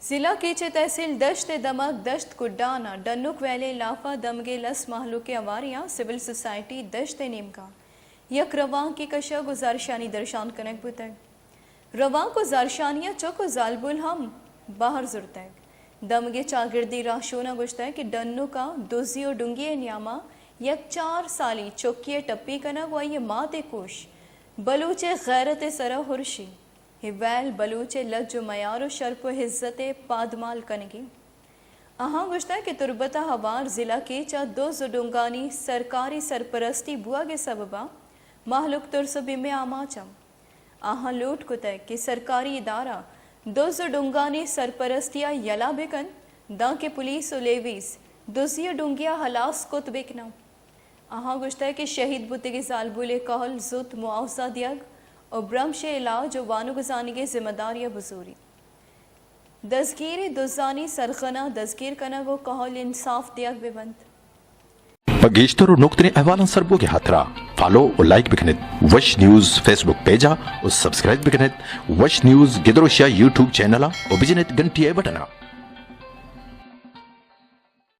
जिला कीचे तहसील दश्त दमक दश्त कुड्डाना डन्नुक वैले लाफा दमगे लस महलुक अवारियाँ सिविल सोसाइटी दश्त नीमका यक रवां की कशा गुजारशानी दर्शान कनक बुतक रवां को जारशानिया चौको जालबुल हम बाहर जुरतक दमगे चागिर्दी राशोना गुश्ता कि डन्नु का दुजियो डुंगिए न्यामा यक 4 साली चौकिए टप्पी कनक व ये माते कुश बलूचे गैरत सरा हुर्शी हिवैल बलूचे लज्जो मयारो शर्प हिज्जत पादमाल कनगी अहाँ गुश्ता कि तुरबता हवार जिला के चा 2 जुडुंगानी सरकारी सरपरस्ती बुआ के सबबा महलुक तुरसबी में आमाचम अहाँ लूट कुतै कि सरकारी इदारा 2 जुडुंगानी सरपरस्तिया यला बिकन दा के पुलिस और लेवीस दुजिया डुंगिया हलास कुत बिकना अहाँ गुश्ता कि शहीद बुतिगी सालबुले कहल जुत मुआवजा दियग और ब्रह्मशे इलाज और वानुगजानी के जिम्मेदारियां बजूरी दजगीर दुजानी सरखना दजगीर कना वो कहल इंसाफ दियग बेबंद बगेश्तर और नुक्तने अहवालन सरबो के हाथरा फॉलो और लाइक बिकनेत वश न्यूज फेसबुक पेजा और सब्सक्राइब बिकनेत वश न्यूज गिदरोशिया यूट्यूब चैनल और बिजनेत घंटी बटना